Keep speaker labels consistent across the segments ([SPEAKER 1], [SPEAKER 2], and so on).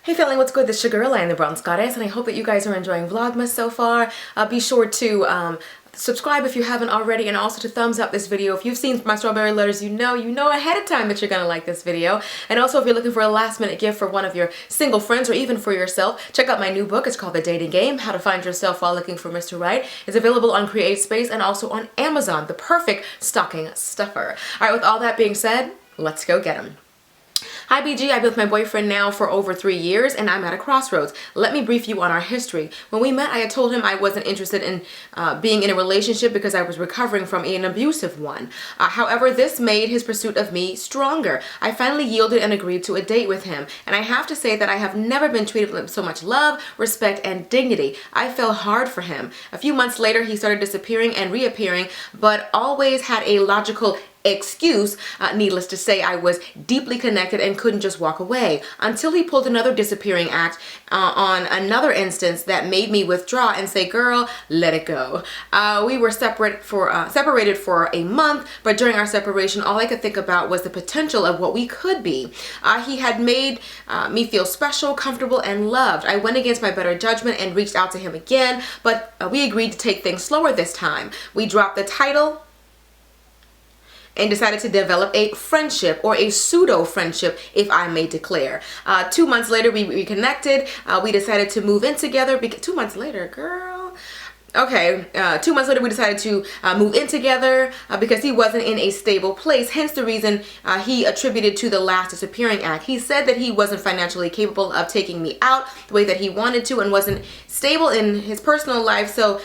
[SPEAKER 1] Hey family, what's good? This is your girl, I am the Bronze Goddess, and I hope that you guys are enjoying Vlogmas so far. Be sure to subscribe if you haven't already, and also to thumbs up this video. If you've seen my strawberry letters, you know ahead of time that you're gonna like this video. And also, if you're looking for a last minute gift for one of your single friends or even for yourself, check out my new book. It's called The Dating Game, How to Find Yourself While Looking for Mr. Right. It's available on CreateSpace and also on Amazon, the perfect stocking stuffer. All right, with all that being said, let's go get them. Hi BG, I've been with my boyfriend now for over 3 years and I'm at a crossroads. Let me brief you on our history. When we met, I had told him I wasn't interested in being in a relationship because I was recovering from an abusive one. However, this made his pursuit of me stronger. I finally yielded and agreed to a date with him. And I have to say that I have never been treated with so much love, respect, and dignity. I fell hard for him. A few months later, he started disappearing and reappearing, but always had a logical excuse. Needless to say, I was deeply connected and couldn't just walk away until he pulled another disappearing act on another instance that made me withdraw and say, girl, let it go. We were separated for a month, but during our separation, all I could think about was the potential of what we could be. He had made me feel special, comfortable, and loved. I went against my better judgment and reached out to him again, but we agreed to take things slower this time. We dropped the title and decided to develop a friendship, or a pseudo-friendship, if I may declare. 2 months later, we reconnected. We decided to move in together. 2 months later, girl. Okay, 2 months later we decided to move in together because he wasn't in a stable place, hence the reason he attributed to the last disappearing act. He said that he wasn't financially capable of taking me out the way that he wanted to and wasn't stable in his personal life, so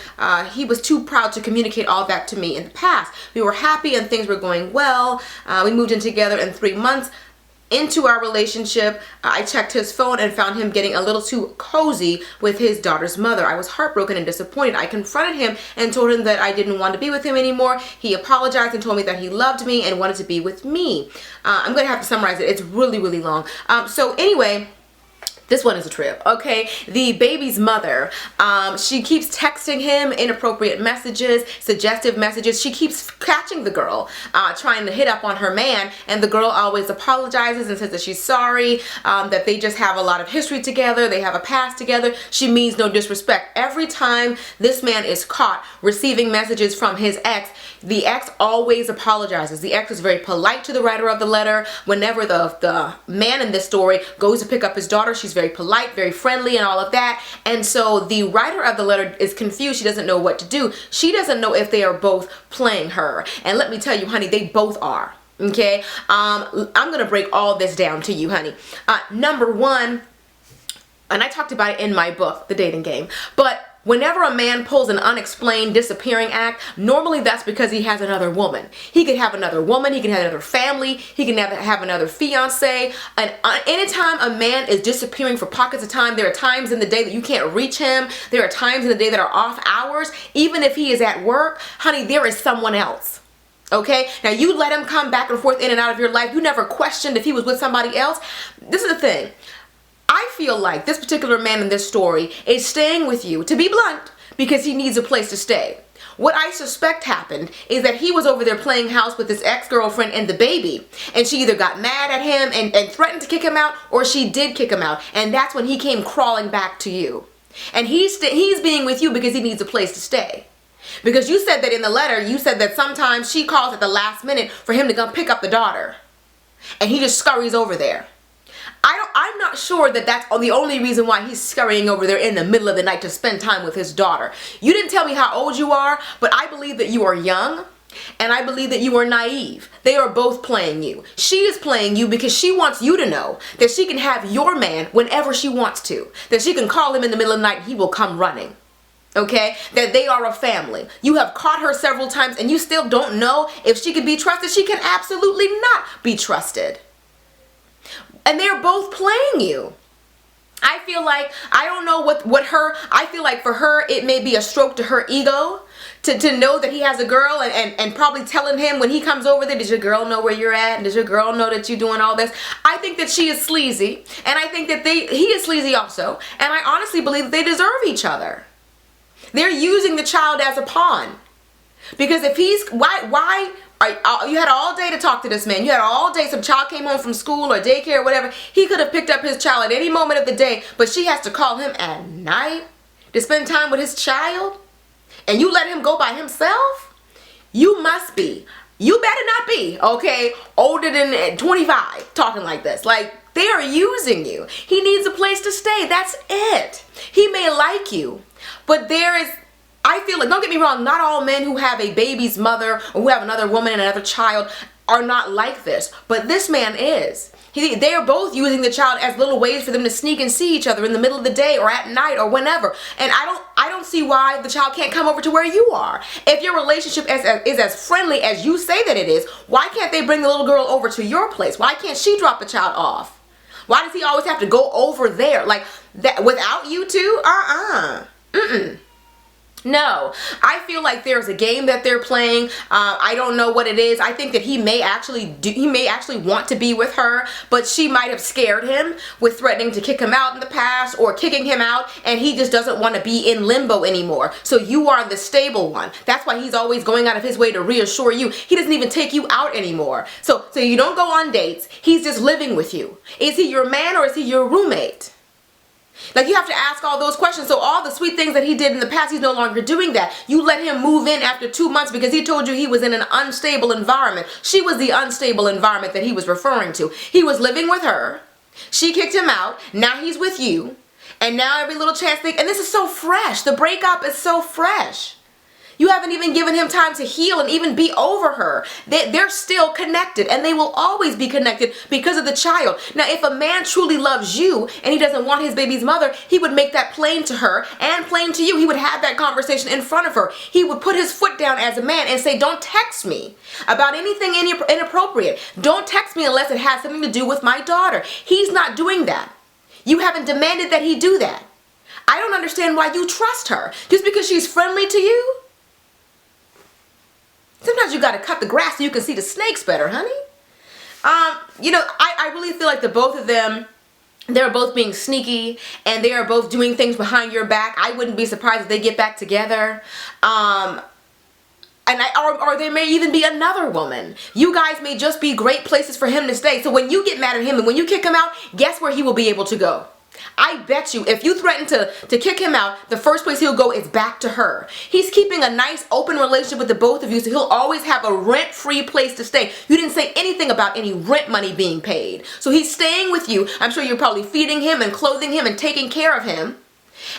[SPEAKER 1] he was too proud to communicate all that to me in the past. We were happy and things were going well. We moved in together in 3 months. Into our relationship, I checked his phone and found him getting a little too cozy with his daughter's mother. I was heartbroken and disappointed. I confronted him and told him that I didn't want to be with him anymore. He apologized and told me that he loved me and wanted to be with me. I'm going to have to summarize it. It's really, really long. So anyway, this one is a trip, okay? The baby's mother, she keeps texting him inappropriate messages, suggestive messages. She keeps catching the girl trying to hit up on her man, and the girl always apologizes and says that she's sorry, that they just have a lot of history together, they have a past together. She means no disrespect. Every time this man is caught receiving messages from his ex, the ex always apologizes. The ex is very polite to the writer of the letter. Whenever the man in this story goes to pick up his daughter, she's very polite, very friendly, and all of that. And so the writer of the letter is confused. She doesn't know what to do. She doesn't know if they are both playing her. And let me tell you, honey, they both are. Okay? I'm going to break all this down to you, honey. Number one, and I talked about it in my book, The Dating Game, but whenever a man pulls an unexplained disappearing act, normally that's because he has another woman. He could have another woman, he can have another family, he can have another fiance. And anytime a man is disappearing for pockets of time, there are times in the day that you can't reach him. There are times in the day that are off hours. Even if he is at work, honey, there is someone else. Okay? Now you let him come back and forth in and out of your life. You never questioned if he was with somebody else. This is the thing. I feel like this particular man in this story is staying with you, to be blunt, because he needs a place to stay. What I suspect happened is that he was over there playing house with his ex-girlfriend and the baby, and she either got mad at him and threatened to kick him out, or she did kick him out, and that's when he came crawling back to you. And he's being with you because he needs a place to stay. Because you said that in the letter, you said that sometimes she calls at the last minute for him to come pick up the daughter, and he just scurries over there. I'm not sure that that's the only reason why he's scurrying over there in the middle of the night to spend time with his daughter. You didn't tell me how old you are, but I believe that you are young, and I believe that you are naive. They are both playing you. She is playing you because she wants you to know that she can have your man whenever she wants to. That she can call him in the middle of the night and he will come running. Okay? That they are a family. You have caught her several times and you still don't know if she can be trusted. She can absolutely not be trusted. And they're both playing you. I feel like, I don't know I feel like for her, it may be a stroke to her ego to know that he has a girl and probably telling him when he comes over there, does your girl know where you're at? Does your girl know that you're doing all this? I think that she is sleazy, and I think that he is sleazy also, and I honestly believe that they deserve each other. They're using the child as a pawn. Because if he's, why You had all day to talk to this man. You had all day. Some child came home from school or daycare or whatever. He could have picked up his child at any moment of the day, but she has to call him at night to spend time with his child. And you let him go by himself? You must be. You better not be, okay, older than 25 talking like this. Like, they are using you. He needs a place to stay. That's it. He may like you, but I feel like, don't get me wrong, not all men who have a baby's mother or who have another woman and another child are not like this, but this man is. They are both using the child as little ways for them to sneak and see each other in the middle of the day or at night or whenever. And I don't see why the child can't come over to where you are. If your relationship is as friendly as you say that it is, why can't they bring the little girl over to your place? Why can't she drop the child off? Why does he always have to go over there? Like, that without you two? No, I feel like there's a game that they're playing. I don't know what it is. I think that he may actually want to be with her, but she might have scared him with threatening to kick him out in the past or kicking him out, and he just doesn't want to be in limbo anymore. So you are the stable one. That's why he's always going out of his way to reassure you. He doesn't even take you out anymore. So you don't go on dates. He's just living with you. Is he your man or is he your roommate? Like, you have to ask all those questions. So all the sweet things that he did in the past, he's no longer doing that. You let him move in after 2 months because he told you he was in an unstable environment. She was the unstable environment that he was referring to. He was living with her. She kicked him out. Now he's with you. And now every little chance and this is so fresh. The breakup is so fresh. You haven't even given him time to heal and even be over her. They're still connected, and they will always be connected because of the child. Now, if a man truly loves you and he doesn't want his baby's mother, he would make that plain to her and plain to you. He would have that conversation in front of her. He would put his foot down as a man and say, don't text me about anything inappropriate. Don't text me unless it has something to do with my daughter. He's not doing that. You haven't demanded that he do that. I don't understand why you trust her. Just because she's friendly to you? Sometimes you got to cut the grass so you can see the snakes better, honey. I really feel like the both of them, they're both being sneaky and they are both doing things behind your back. I wouldn't be surprised if they get back together. Or there may even be another woman. You guys may just be great places for him to stay. So when you get mad at him and when you kick him out, guess where he will be able to go? I bet you if you threaten to kick him out, the first place he'll go is back to her. He's keeping a nice open relationship with the both of you, so he'll always have a rent-free place to stay. You didn't say anything about any rent money being paid. So he's staying with you. I'm sure you're probably feeding him and clothing him and taking care of him.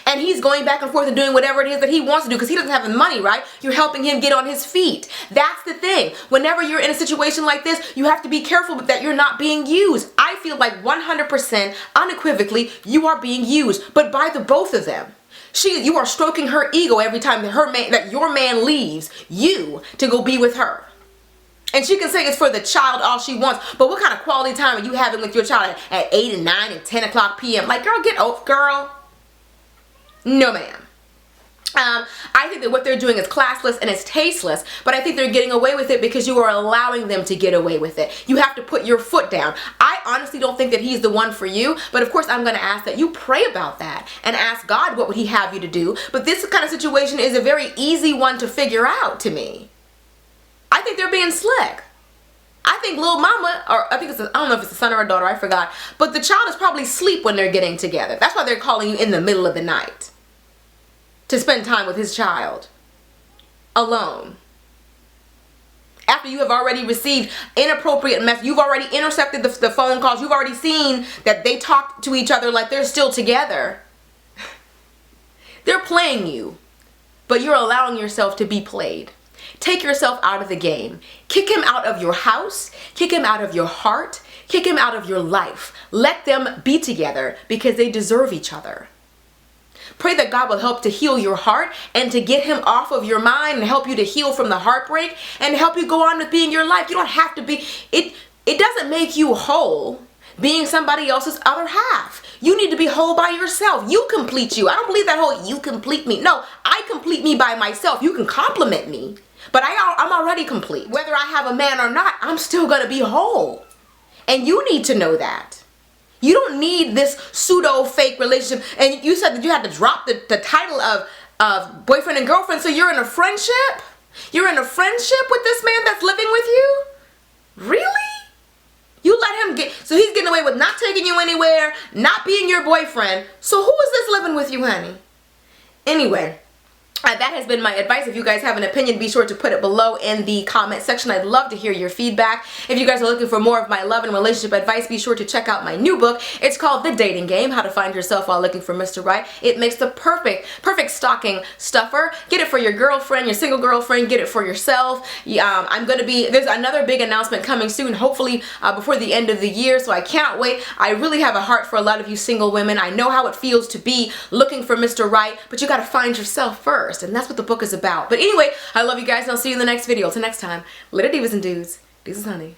[SPEAKER 1] And he's going back and forth and doing whatever it is that he wants to do because he doesn't have the money, right? You're helping him get on his feet. That's the thing. Whenever you're in a situation like this, you have to be careful that you're not being used. I feel like 100% unequivocally you are being used, but by the both of them. You are stroking her ego every time that your man leaves you to go be with her. And she can say it's for the child all she wants, but what kind of quality time are you having with your child at 8 and 9 and 10 o'clock p.m.? Like, girl, get off, girl. No, ma'am. I think that what they're doing is classless and it's tasteless, but I think they're getting away with it because you are allowing them to get away with it. You have to put your foot down. I honestly don't think that he's the one for you, but of course I'm going to ask that you pray about that and ask God what would he have you to do. But this kind of situation is a very easy one to figure out to me. I think they're being slick. I think little mama, or I don't know if it's a son or a daughter, I forgot, but the child is probably asleep when they're getting together. That's why they're calling you in the middle of the night to spend time with his child alone. After you have already received inappropriate messages, you've already intercepted the phone calls, you've already seen that they talk to each other like they're still together. They're playing you, but you're allowing yourself to be played. Take yourself out of the game. Kick him out of your house. Kick him out of your heart. Kick him out of your life. Let them be together because they deserve each other. Pray that God will help to heal your heart and to get him off of your mind and help you to heal from the heartbreak and help you go on with being your life. You don't have to be, it doesn't make you whole being somebody else's other half. You need to be whole by yourself. You complete you. I don't believe that whole you complete me. No, I complete me by myself. You can compliment me, but I'm already complete. Whether I have a man or not, I'm still going to be whole. And you need to know that. You don't need this pseudo fake relationship. And you said that you had to drop the title of boyfriend and girlfriend, so you're in a friendship? You're in a friendship with this man that's living with you? Really? You let him get, so he's getting away with not taking you anywhere, not being your boyfriend. So who is this living with you, honey? Anyway, that has been my advice. If you guys have an opinion, be sure to put it below in the comment section. I'd love to hear your feedback. If you guys are looking for more of my love and relationship advice, be sure to check out my new book. It's called The Dating Game, How to Find Yourself While Looking for Mr. Right. It makes the perfect stocking stuffer. Get it for your girlfriend, your single girlfriend, get it for yourself. There's another big announcement coming soon, hopefully before the end of the year, so I can't wait. I really have a heart for a lot of you single women. I know how it feels to be looking for Mr. Right, but you gotta find yourself first. And that's what the book is about. But anyway, I love you guys and I'll see you in the next video. Till next time, later divas and dudes. Deuces, honey.